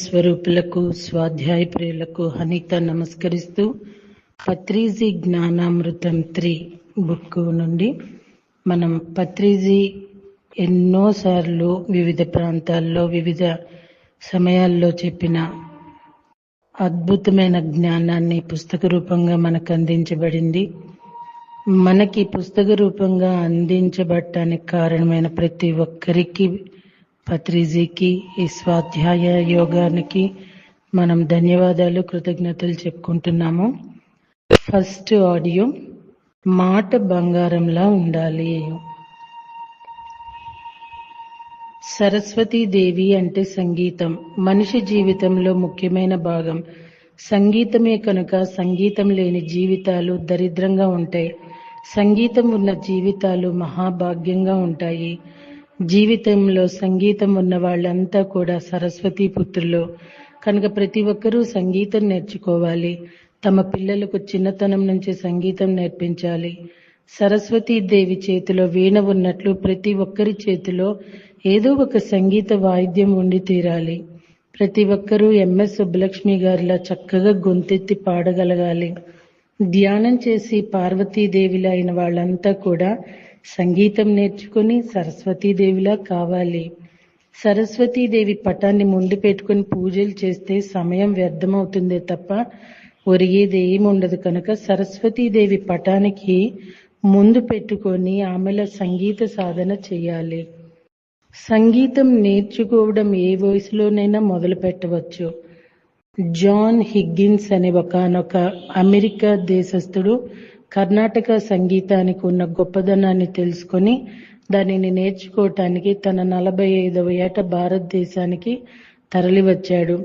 స్వరూపులకు స్వాధ్యాయ ప్రియులకు హనిత నమస్కరిస్తూ పత్రిజీ జ్ఞానామృతం 3 బుక్ నుండి మనం పత్రిజీ ఎన్నోసార్లు వివిధ ప్రాంతాల్లో వివిధ సమయాల్లో చెప్పిన అద్భుతమైన జ్ఞానాన్ని పుస్తక రూపంగా మనకు అందించబడింది. మనకి పుస్తక రూపంగా అందించబడటానికి కారణమైన ప్రతి ఒక్కరికి, పత్రిజీకి, ఈ స్వాధ్యాయ యోగానికి మనం ధన్యవాదాలు, కృతజ్ఞతలు చెప్పుకుంటున్నాము. ఫస్ట్ ఆడియో, మాట బంగారంలా ఉండాలి. సరస్వతీదేవి అంటే సంగీతం మనిషి జీవితంలో ముఖ్యమైన భాగం. సంగీతమే కనుక సంగీతం లేని జీవితాలు దరిద్రంగా ఉంటాయి. సంగీతం ఉన్న జీవితాలు మహాభాగ్యంగా ఉంటాయి. జీవితంలో సంగీతం ఉన్న వాళ్ళంతా కూడా సరస్వతీ పుత్రులు కనుక ప్రతి ఒక్కరూ సంగీతం నేర్చుకోవాలి. తమ పిల్లలకు చిన్నతనం నుంచి సంగీతం నేర్పించాలి. సరస్వతీదేవి చేతిలో వీణ ఉన్నట్లు ప్రతి ఒక్కరి చేతిలో ఏదో ఒక సంగీత వాయిద్యం ఉండి తీరాలి. ప్రతి ఒక్కరూ ఎంఎస్ సుబ్బలక్ష్మి గారిలా చక్కగా గొంతెత్తి పాడగలగాలి. ధ్యానం చేసి పార్వతీదేవిలా అయిన వాళ్ళంతా కూడా సంగీతం నేర్చుకుని సరస్వతీదేవిలా కావాలి. సరస్వతీదేవి పటాన్ని ముందు పెట్టుకుని పూజలు చేస్తే సమయం వ్యర్థమవుతుందే తప్ప ఒరిగేది ఏముండదు. కనుక సరస్వతీదేవి పటానికి ముందు పెట్టుకొని ఆమెలో సంగీత సాధన చేయాలి. సంగీతం నేర్చుకోవడం ఏ వయసులోనైనా మొదలు పెట్టవచ్చు. జాన్ హిగ్గిన్స్ అనే ఒకనొక అమెరికా దేశస్థుడు కర్ణాటక సంగీతానికి ఉన్న గొప్పదనాన్ని తెలుసుకొని దానిని నేర్చుకోవటానికి తన 45వ ఏట భారతదేశానికి తరలి వచ్చాడు.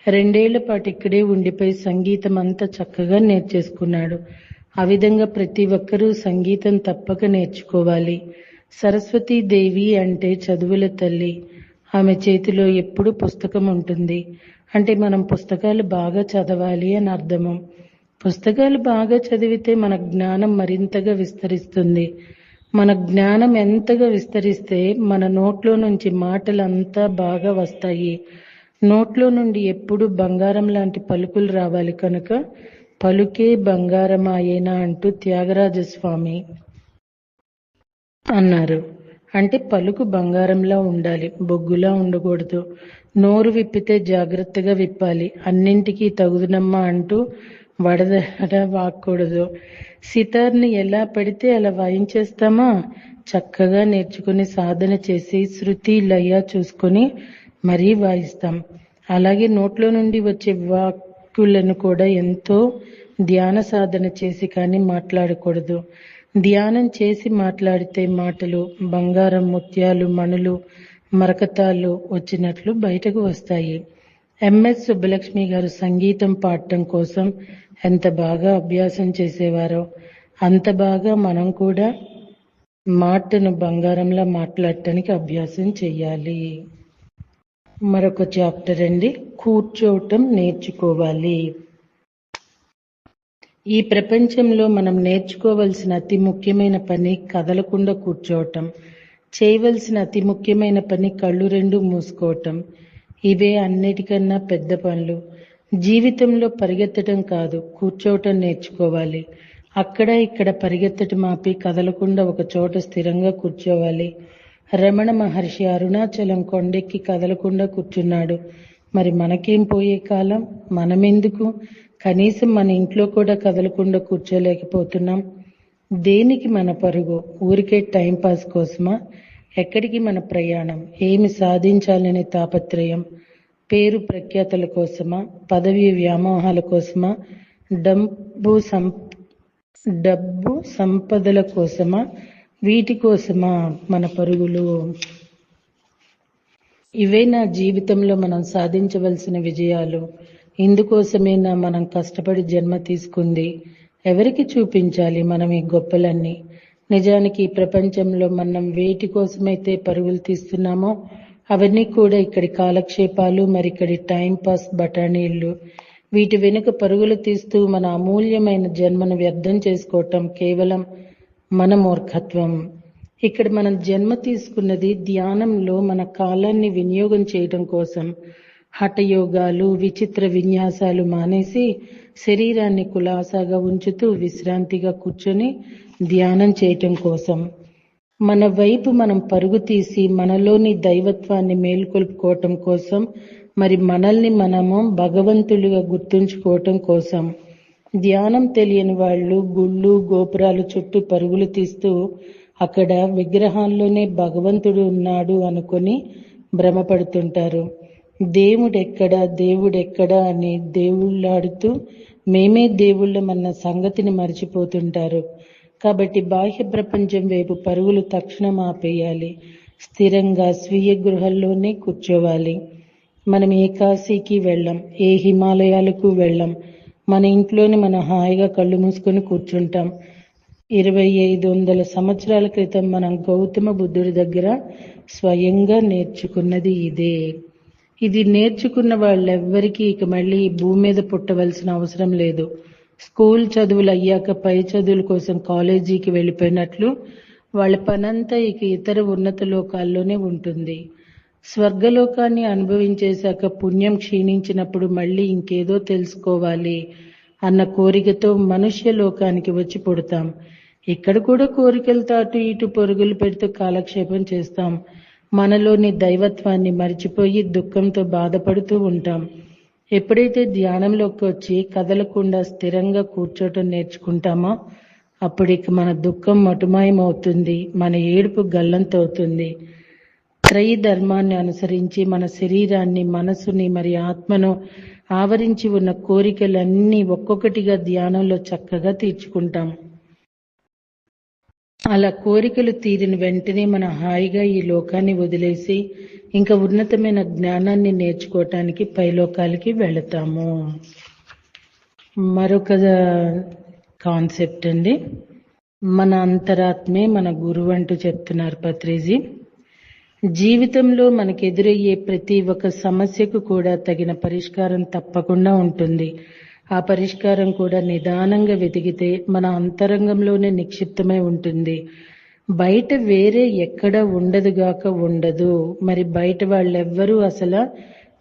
2 ఏళ్ల పాటు ఇక్కడే ఉండిపోయి సంగీతం అంతా చక్కగా నేర్చేసుకున్నాడు. ఆ విధంగా ప్రతి ఒక్కరూ సంగీతం తప్పక నేర్చుకోవాలి. సరస్వతీదేవి అంటే చదువుల తల్లి. ఆమె చేతిలో ఎప్పుడు పుస్తకం ఉంటుంది. అంటే మనం పుస్తకాలు బాగా చదవాలి అని అర్థము. పుస్తకాలు బాగా చదివితే మన జ్ఞానం మరింతగా విస్తరిస్తుంది. మన జ్ఞానం ఎంతగా విస్తరిస్తే మన నోట్లో నుంచి మాటలు అంతా బాగా వస్తాయి. నోట్లో నుండి ఎప్పుడు బంగారం లాంటి పలుకులు రావాలి. కనుక పలుకే బంగారమాయేనా అంటూ త్యాగరాజస్వామి అన్నారు. అంటే పలుకు బంగారంలా ఉండాలి, బొగ్గులా ఉండకూడదు. నోరు విప్పితే జాగ్రత్తగా విప్పాలి. అన్నింటికీ తగుదునమ్మా అంటూ వడదడ వాక్కూడదు. సితార్ని ఎలా పడితే అలా వాయించేస్తామా? చక్కగా నేర్చుకుని సాధన చేసి శృతి లయ చూసుకొని మరీ వాయిస్తాం. అలాగే నోట్లో నుండి వచ్చే వాక్కులను కూడా ఎంతో ధ్యాన సాధన చేసి కానీ మాట్లాడకూడదు. ధ్యానం చేసి మాట్లాడితే మాటలు బంగారం, ముత్యాలు, మణులు, మరకతాలు వచ్చినట్లు బయటకు వస్తాయి. ఎంఎస్ సుబ్బలక్ష్మి గారు సంగీతం పాడటం కోసం ఎంత బాగా అభ్యాసం చేసేవారో అంత బాగా మనం కూడా మాటను బంగారంలా మాట్లాడటానికి అభ్యాసం చెయ్యాలి. మరొక చాప్టర్ అండి, కూర్చోవటం నేర్చుకోవాలి. ఈ ప్రపంచంలో మనం నేర్చుకోవలసిన అతి ముఖ్యమైన పని కదలకుండా కూర్చోవటం. చేయవలసిన అతి ముఖ్యమైన పని కళ్ళు 2 మూసుకోవటం. ఇవే అన్నిటికన్నా పెద్ద పనులు. జీవితంలో పరిగెత్తడం కాదు, కూర్చోవటం నేర్చుకోవాలి. అక్కడ ఇక్కడ పరిగెత్తటం ఆపి కదలకుండా ఒక చోట స్థిరంగా కూర్చోవాలి. రమణ మహర్షి అరుణాచలం కొండెక్కి కదలకుండా కూర్చున్నాడు. మరి మనకేం పోయే కాలం? మనమెందుకు కనీసం మన ఇంట్లో కూడా కదలకుండా కూర్చోలేకపోతున్నాం? దేనికి మన పరుగు? ఊరికే టైంపాస్ కోసమా? ఎక్కడికి మన ప్రయాణం? ఏమి సాధించాలనే తాపత్రయం? పేరు ప్రఖ్యాతల కోసమా? పదవి వ్యామోహాల కోసమా? డబ్బు సంపదల కోసమా? వీటి కోసమా మన పరుగులు? ఇవే నా జీవితంలో మనం సాధించవలసిన విజయాలు. ఇందుకోసమేనా మనం కష్టపడి జన్మ తీసుకుంది? ఎవరికి చూపించాలి మనం ఈ గొప్పలన్నీ? నిజానికి ఈ ప్రపంచంలో మనం వేటి కోసమైతే పరుగులు తీస్తున్నామో అవన్నీ కూడా ఇక్కడి కాలక్షేపాలు, మరిక్కడి టైంపాస్ బఠానీళ్ళు. వీటి వెనుక పరుగులు తీస్తూ మన అమూల్యమైన జన్మను వ్యర్థం చేసుకోవటం కేవలం మన మూర్ఖత్వం. ఇక్కడ మనం జన్మ తీసుకున్నది ధ్యానంలో మన కాలాన్ని వినియోగం చేయడం కోసం. హఠయోగాలు, విచిత్ర విన్యాసాలు మానేసి శరీరాన్ని కులాసాగా ఉంచుతూ విశ్రాంతిగా కూర్చొని ధ్యానం చేయటం కోసం, మన వైపు మనం పరుగు తీసి మనలోని దైవత్వాన్ని మేల్కొల్పుకోవటం కోసం, మరి మనల్ని మనము భగవంతులుగా గుర్తుంచుకోవటం కోసం. ధ్యానం తెలియని వాళ్ళు గుళ్ళు గోపురాలు చుట్టూ పరుగులు తీస్తూ అక్కడ విగ్రహాల్లోనే భగవంతుడు ఉన్నాడు అనుకొని భ్రమపడుతుంటారు. దేవుడెక్కడా అని దేవుళ్ళాడుతూ మేమే దేవుళ్ళమన్న సంగతిని మర్చిపోతుంటారు. కాబట్టి బాహ్య ప్రపంచం వైపు పరుగులు తక్షణం ఆపేయాలి. స్థిరంగా స్వీయ గృహంలోనే కూర్చోవాలి. మనం ఏ కాశీకి వెళ్ళం, ఏ హిమాలయాలకు వెళ్ళం. మన ఇంట్లోనే మనం హాయిగా కళ్ళు మూసుకొని కూర్చుంటాం. 2500 సంవత్సరాల క్రితం మనం గౌతమ బుద్ధుడి దగ్గర స్వయంగా నేర్చుకున్నది ఇదే. ఇది నేర్చుకున్న వాళ్ళెవ్వరికీ ఇక మళ్ళీ ఈ భూమి మీద పుట్టవలసిన అవసరం లేదు. స్కూల్ చదువులు అయ్యాక పై చదువుల కోసం కాలేజీకి వెళ్ళిపోయినట్లు వాళ్ళ పనంతా ఇక ఇతర ఉన్నత లోకాల్లోనే ఉంటుంది. స్వర్గలోకాన్ని అనుభవించేశాక పుణ్యం క్షీణించినప్పుడు మళ్ళీ ఇంకేదో తెలుసుకోవాలి అన్న కోరికతో మనుష్య లోకానికి వచ్చి పుడతాం. ఇక్కడ కూడా కోరికలతో అటు ఇటు పరుగులు పెడుతూ కాలక్షేపం చేస్తాం. మనలోని దైవత్వాన్ని మరిచిపోయి దుఃఖంతో బాధపడుతూ ఉంటాం. ఎప్పుడైతే ధ్యానంలోకి వచ్చి కదలకుండా స్థిరంగా కూర్చోటం నేర్చుకుంటామో అప్పుడు ఇక మన దుఃఖం మటుమాయమవుతుంది, మన ఏడుపు గల్లంతవుతుంది. త్రయీ ధర్మాన్ని అనుసరించి మన శరీరాన్ని, మనసుని మరి ఆత్మను ఆవరించి ఉన్న కోరికలన్నీ ఒక్కొక్కటిగా ధ్యానంలో చక్కగా తీర్చుకుంటాం. అలా కోరికలు తీరిన వెంటనే మనం హాయిగా ఈ లోకాన్ని వదిలేసి ఇంకా ఉన్నతమైన జ్ఞానాన్ని నేర్చుకోవటానికి పైలోకాలకి వెళతాము. మరొక కాన్సెప్ట్ అండి, మన అంతరాత్మే మన గురువు అంటూ చెప్తున్నారు పత్రిజీ. జీవితంలో మనకు ఎదురయ్యే ప్రతి ఒక్క సమస్యకు కూడా తగిన పరిష్కారం తప్పకుండా ఉంటుంది. ఆ పరిష్కారం కూడా నిదానంగా వెతికితే మన అంతరంగంలోనే నిక్షిప్తమై ఉంటుంది. బయట వేరే ఎక్కడ ఉండదుగాక ఉండదు. మరి బయట వాళ్ళెవ్వరూ అసలు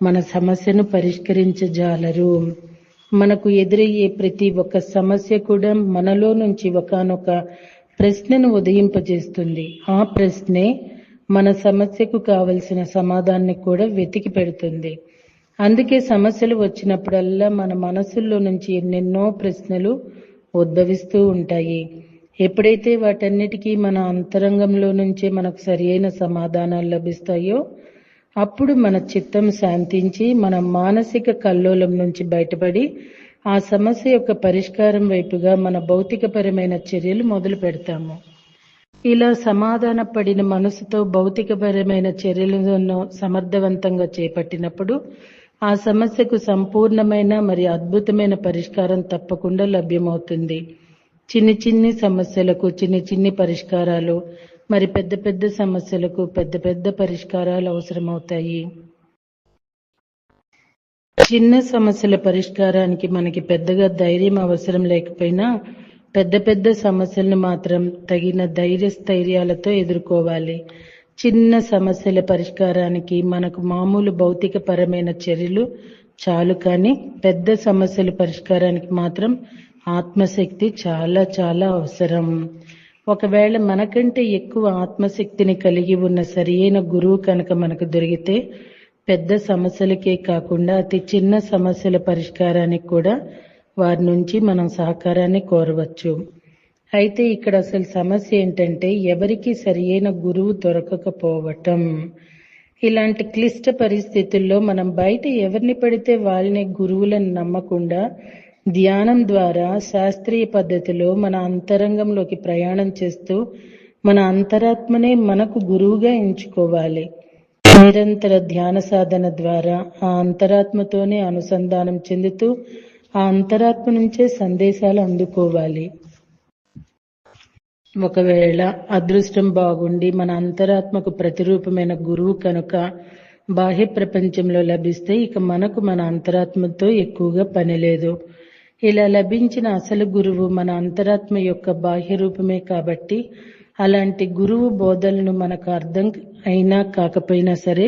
మన సమస్యను పరిష్కరించజాలరు. మనకు ఎదురయ్యే ప్రతి ఒక్క సమస్య కూడా మనలో నుంచి ఒకానొక ప్రశ్నను ఉదయింపజేస్తుంది. ఆ ప్రశ్నే మన సమస్యకు కావలసిన సమాధానాన్ని కూడా వెతికి పెడుతుంది. అందుకే సమస్యలు వచ్చినప్పుడల్లా మన మనసుల్లో నుంచి ఎన్నెన్నో ప్రశ్నలు ఉద్భవిస్తూ ఉంటాయి. ఎప్పుడైతే వాటన్నిటికీ మన అంతరంగంలో నుంచే మనకు సరియైన సమాధానాలు లభిస్తాయో అప్పుడు మన చిత్తం శాంతించి మన మానసిక కల్లోలం నుంచి బయటపడి ఆ సమస్య యొక్క పరిష్కారం వైపుగా మన భౌతికపరమైన చర్యలు మొదలు పెడతాము. ఇలా సమాధాన పడిన మనసుతో భౌతికపరమైన చర్యలను సమర్థవంతంగా చేపట్టినప్పుడు ఆ సమస్యకు సంపూర్ణమైన మరి అద్భుతమైన పరిష్కారం తప్పకుండా లభ్యమవుతుంది. చిన్ని సమస్యలకు చిన్ని పరిష్కారాలు, మరి పెద్ద పెద్ద సమస్యలకు పెద్ద పరిష్కారాలు అవసరమవుతాయి. చిన్న సమస్యల పరిష్కారానికి మనకి పెద్దగా ధైర్యం అవసరం లేకపోయినా పెద్ద సమస్యలను మాత్రం తగిన ధైర్యస్థైర్యాలతో ఎదుర్కోవాలి. చిన్న సమస్యల పరిష్కారానికి మనకు మామూలు భౌతిక పరమైన చర్యలు చాలు, కానీ పెద్ద సమస్యల పరిష్కారానికి మాత్రం ఆత్మశక్తి చాలా చాలా అవసరం. ఒకవేళ మనకంటే ఎక్కువ ఆత్మశక్తిని కలిగి ఉన్న సరియైన గురువు కనుక మనకు దొరికితే పెద్ద సమస్యలకే కాకుండా అతి చిన్న సమస్యల పరిష్కారానికి కూడా వారి నుంచి మనం సహకారాన్ని కోరవచ్చు. అయితే ఇక్కడ అసలు సమస్య ఏంటంటే ఎవరికి సరియైన గురువు దొరకకపోవటం. ఇలాంటి క్లిష్ట పరిస్థితుల్లో మనం బయట ఎవరిని పడితే వాళ్ళని గురువులను నమ్మకుండా ధ్యానం ద్వారా శాస్త్రీయ పద్ధతిలో మన అంతరంగంలోకి ప్రయాణం చేస్తూ మన అంతరాత్మనే మనకు గురువుగా ఎంచుకోవాలి. నిరంతర ధ్యాన సాధన ద్వారా ఆ అంతరాత్మతోనే అనుసంధానం చెందుతూ ఆ అంతరాత్మ నుంచే సందేశాలు అందుకోవాలి. ఒకవేళ అదృష్టం బాగుండి మన అంతరాత్మకు ప్రతిరూపమైన గురువు కనుక బాహ్య ప్రపంచంలో లభిస్తే ఇక మనకు మన అంతరాత్మతో ఎక్కువగా పని లేదు. ఇలా లభించిన అసలు గురువు మన అంతరాత్మ యొక్క బాహ్య రూపమే కాబట్టి అలాంటి గురువు బోధనలు మనకు అర్థం అయినా కాకపోయినా సరే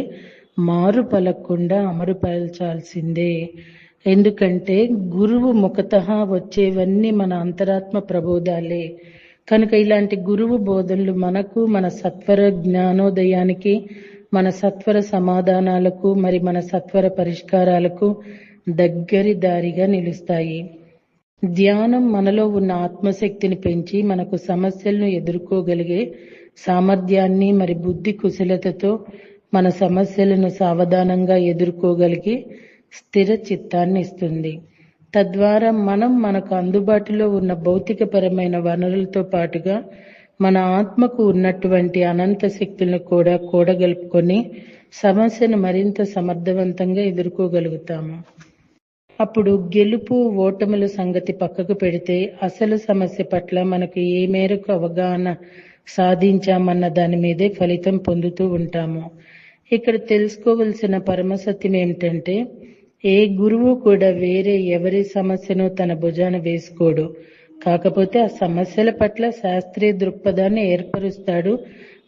మారు పలకకుండా అమరుపరచాల్సిందే. ఎందుకంటే గురువు ముఖతః వచ్చేవన్నీ మన అంతరాత్మ ప్రబోధాలే. కనుక ఇలాంటి గురువు బోధనలు మనకు, మన సత్వర జ్ఞానోదయానికి, మన సత్వర సమాధానాలకు, మరి మన సత్వర పరిష్కారాలకు దగ్గరి దారిగా నిలుస్తాయి. ధ్యానం మనలో ఉన్న ఆత్మశక్తిని పెంచి మనకు సమస్యలను ఎదుర్కోగలిగే సామర్థ్యాన్ని, మరి బుద్ధి కుశలతతో మన సమస్యలను సావధానంగా ఎదుర్కోగలిగే స్థిర చిత్తాన్ని ఇస్తుంది. తద్వారా మనం మనకు అందుబాటులో ఉన్న భౌతికపరమైన వనరులతో పాటుగా మన ఆత్మకు ఉన్నటువంటి అనంత శక్తులను కూడా కూడగలుపుకొని సమస్యను మరింత సమర్థవంతంగా ఎదుర్కోగలుగుతాము. అప్పుడు గెలుపు ఓటముల సంగతి పక్కకు పెడితే అసలు సమస్య పట్ల మనకు ఏ మేరకు అవగాహన సాధించామన్న దాని మీదే ఫలితం పొందుతూ ఉంటాము. ఇక్కడ తెలుసుకోవలసిన పరమసత్యం ఏమిటంటే, ఏ గురువు కూడా వేరే ఎవరి సమస్యను తన భుజాన వేసుకోడు. కాకపోతే ఆ సమస్యల పట్ల శాస్త్రీయ దృక్పథాన్ని ఏర్పరుస్తాడు,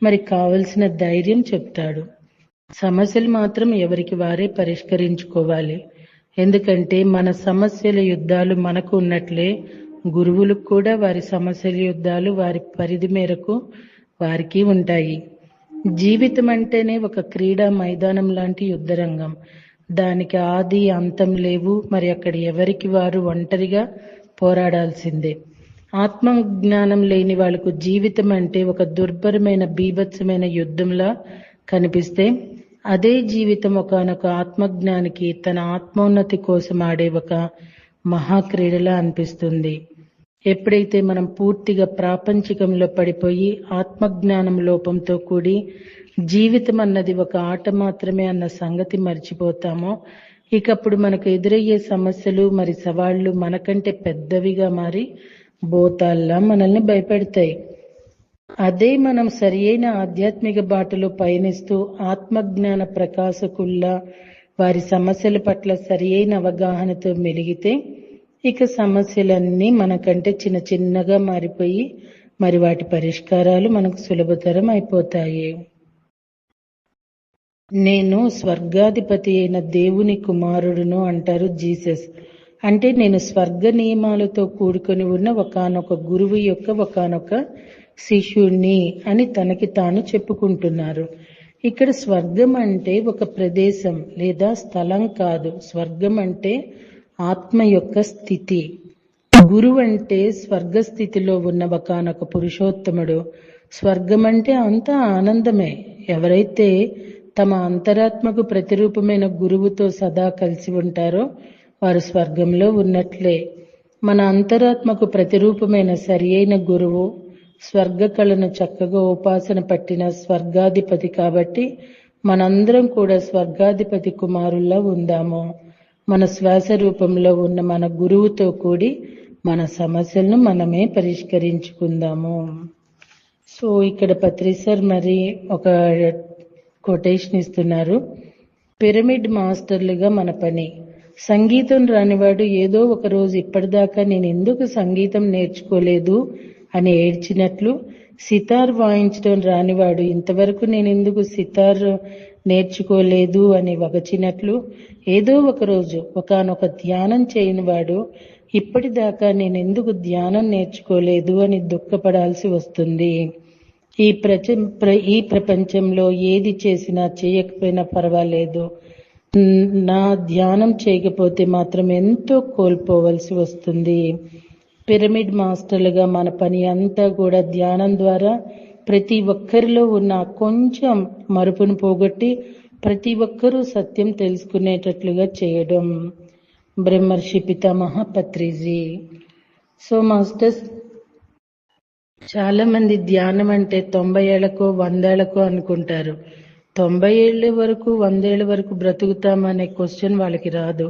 మరి కావలసిన ధైర్యం చెప్తాడు. సమస్యలు మాత్రం ఎవరికి వారే పరిష్కరించుకోవాలి. ఎందుకంటే మన సమస్యల యుద్ధాలు మనకు ఉన్నట్లే గురువులకు కూడా వారి సమస్యల యుద్ధాలు వారి పరిధి మేరకు వారికి ఉంటాయి. జీవితం అంటేనే ఒక క్రీడా మైదానం లాంటి యుద్ధరంగం. దానికి ఆది అంతం లేవు. మరి అక్కడ ఎవరికి వారు ఒంటరిగా పోరాడాల్సిందే. ఆత్మజ్ఞానం లేని వాళ్ళకు జీవితం అంటే ఒక దుర్భరమైన బీభత్సమైన యుద్ధంలా కనిపిస్తే, అదే జీవితం ఒకానొక ఆత్మజ్ఞానికి తన ఆత్మోన్నతి కోసం ఆడే ఒక మహాక్రీడలా అనిపిస్తుంది. ఎప్పుడైతే మనం పూర్తిగా ప్రాపంచికంలో పడిపోయి ఆత్మజ్ఞానం లోపంతో కూడి జీవితం అన్నది ఒక ఆట మాత్రమే అన్న సంగతి మర్చిపోతామో, ఇకప్పుడు మనకు ఎదురయ్యే సమస్యలు మరి సవాళ్లు మనకంటే పెద్దవిగా మారి భూతాల్లా మనల్ని భయపెడతాయి. అదే మనం సరియైన ఆధ్యాత్మిక బాటలో పయనిస్తూ ఆత్మజ్ఞాన ప్రకాశకుల్లా వారి సమస్యల పట్ల సరియైన అవగాహనతో మెలిగితే, ఇక సమస్యలన్నీ మనకంటే చిన్న చిన్నగా మారిపోయి మరి వాటి పరిష్కారాలు మనకు సులభతరం అయిపోతాయి. నేను స్వర్గాధిపతి అయిన దేవుని కుమారుడును అంటారు జీసస్. అంటే నేను స్వర్గ నియమాలతో కూడుకొని ఉన్న ఒకానొక గురువు యొక్క ఒకానొక శిష్యుణ్ణి అని తనకి తాను చెప్పుకుంటున్నారు. ఇక్కడ స్వర్గం అంటే ఒక ప్రదేశం లేదా స్థలం కాదు. స్వర్గం అంటే ఆత్మ యొక్క స్థితి. గురువు అంటే స్వర్గ స్థితిలో ఉన్న ఒకానొక పురుషోత్తముడు. స్వర్గం అంటే అంతా ఆనందమే. ఎవరైతే తమ అంతరాత్మకు ప్రతిరూపమైన గురువుతో సదా కలిసి ఉంటారో వారు స్వర్గంలో ఉన్నట్లే. మన అంతరాత్మకు ప్రతిరూపమైన సరియైన గురువు స్వర్గ కళను చక్కగా ఉపాసన పట్టిన స్వర్గాధిపతి. కాబట్టి మనందరం కూడా స్వర్గాధిపతి కుమారుల్లా ఉందాము. మన శ్వాస రూపంలో ఉన్న మన గురువుతో కూడి మన సమస్యలను మనమే పరిష్కరించుకుందాము. సో ఇక్కడ పత్రి సార్ మరి ఒక కొటేషన్ ఇస్తున్నారు. పిరమిడ్ మాస్టర్లుగా మన పని. సంగీతం రానివాడు ఏదో ఒక రోజు ఇప్పటిదాకా నేను ఎందుకు సంగీతం నేర్చుకోలేదు అని ఏడ్చినట్లు, సితార్ వాయించడం రానివాడు ఇంతవరకు నేను ఎందుకు సితార్ నేర్చుకోలేదు అని వగచినట్లు, ఏదో ఒక రోజు ఒకానొక ధ్యానం చేయని వాడు ఇప్పటిదాకా నేను ఎందుకు ధ్యానం నేర్చుకోలేదు అని దుఃఖపడాల్సి వస్తుంది. ఈ ప్రపంచంలో ఏది చేసినా చేయకపోయినా పర్వాలేదు, నా ధ్యానం చేయకపోతే మాత్రం ఎంతో కోల్పోవలసి వస్తుంది. పిరమిడ్ మాస్టర్లుగా మన పని అంతా కూడా ధ్యానం ద్వారా ప్రతి ఒక్కరిలో ఉన్న కొంచెం మరుపును పోగొట్టి ప్రతి ఒక్కరూ సత్యం తెలుసుకునేటట్లుగా చేయడం. బ్రహ్మర్షి పితామహ పత్రిజీ. సో మాస్టర్స్, చాలా మంది ధ్యానం అంటే 90 ఏళ్లకో 100 ఏళ్లకో అనుకుంటారు. 90 ఏళ్ళ వరకు 100 ఏళ్ల వరకు బ్రతుకుతామనే క్వశ్చన్ వాళ్ళకి రాదు.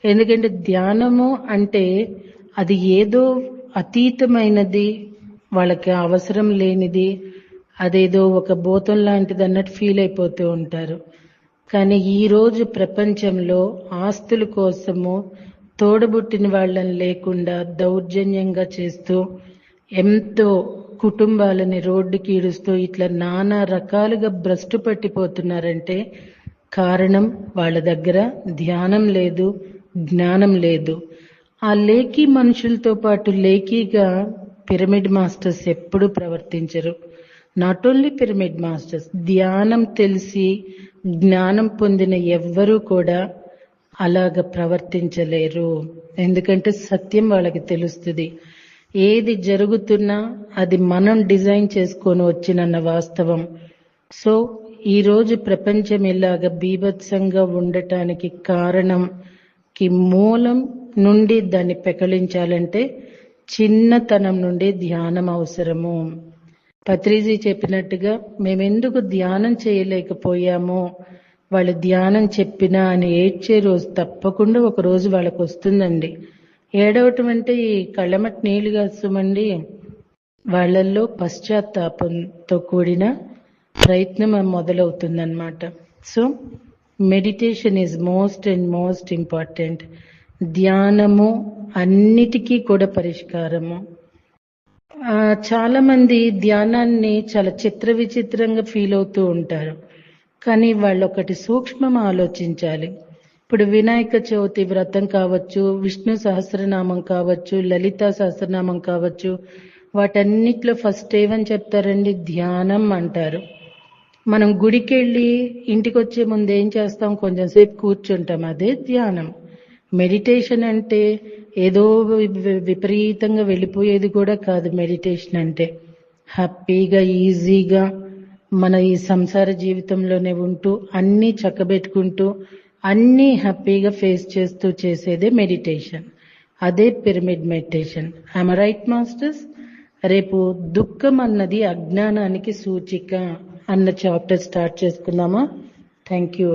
ఎందుకంటే ధ్యానము అంటే అది ఏదో అతీతమైనది, వాళ్ళకి అవసరం లేనిది, అదేదో ఒక భూతం లాంటిది అన్నట్టు ఫీల్ అయిపోతూ ఉంటారు. కానీ ఈరోజు ప్రపంచంలో ఆస్తుల కోసము తోడబుట్టిన వాళ్ళని లేకుండా దౌర్జన్యంగా చేస్తూ ఎంతో కుటుంబాలని రోడ్డుకి ఈడుస్తూ ఇట్లా నానా రకాలుగా భ్రష్టు పట్టిపోతున్నారంటే కారణం వాళ్ళ దగ్గర ధ్యానం లేదు, జ్ఞానం లేదు. ఆ లేఖీ మనుషులతో పాటు లేఖీగా పిరమిడ్ మాస్టర్స్ ఎప్పుడూ ప్రవర్తించరు. నాట్ ఓన్లీ పిరమిడ్ మాస్టర్స్, ధ్యానం తెలిసి జ్ఞానం పొందిన ఎవ్వరూ కూడా అలాగ ప్రవర్తించలేరు. ఎందుకంటే సత్యం వాళ్ళకి తెలుస్తుంది. ఏది జరుగుతున్నా అది మనం డిజైన్ చేసుకొని వచ్చినన్న వాస్తవం. సో ఈరోజు ప్రపంచం ఇలాగ బీభత్సంగా ఉండటానికి కారణంకి మూలం నుండి దాన్ని పెకలించాలంటే చిన్నతనం నుండి ధ్యానం అవసరము. పత్రిజీ చెప్పినట్టుగా మేమెందుకు ధ్యానం చేయలేకపోయామో, వాళ్ళు ధ్యానం చెప్పినా అని ఏడ్చే రోజు తప్పకుండా ఒక రోజు వాళ్ళకు వస్తుందండి. ఏడవటం అంటే ఈ కళ్ళమటి నీళ్లు కాసుమండి, వాళ్ళల్లో పశ్చాత్తాపంతో కూడిన ప్రయత్నం మొదలవుతుందన్నమాట. So meditation is most and most important. ధ్యానము అన్నిటికీ కూడా పరిష్కారము. చాలా మంది ధ్యానాన్ని చాలా చిత్ర విచిత్రంగా ఫీల్ అవుతూ ఉంటారు. కానీ వాళ్ళు ఒకటి సూక్ష్మం ఆలోచించాలి. ఇప్పుడు వినాయక చవితి వ్రతం కావచ్చు, విష్ణు సహస్రనామం కావచ్చు, లలితా సహస్రనామం కావచ్చు, వాటన్నిటిలో ఫస్ట్ ఏమని చెప్తారండి? ధ్యానం అంటారు. మనం గుడికి వెళ్ళి ఇంటికి వచ్చే ముందు ఏం చేస్తాం? కొంచెం సేపు కూర్చుంటాం, అదే ధ్యానం. మెడిటేషన్ అంటే ఏదో విపరీతంగా వెళ్ళిపోయేది కూడా కాదు. మెడిటేషన్ అంటే హ్యాపీగా ఈజీగా మన ఈ సంసార జీవితంలోనే ఉంటూ అన్నీ చక్కబెట్టుకుంటూ అన్నీ హ్యాపీగా ఫేస్ చేస్తూ చేసేదే మెడిటేషన్. అదే pyramid meditation. I'm right masters? రేపు దుఃఖం అన్నది అజ్ఞానానికి సూచిక అన్న చాప్టర్ స్టార్ట్ చేసుకుందామా? Thank you.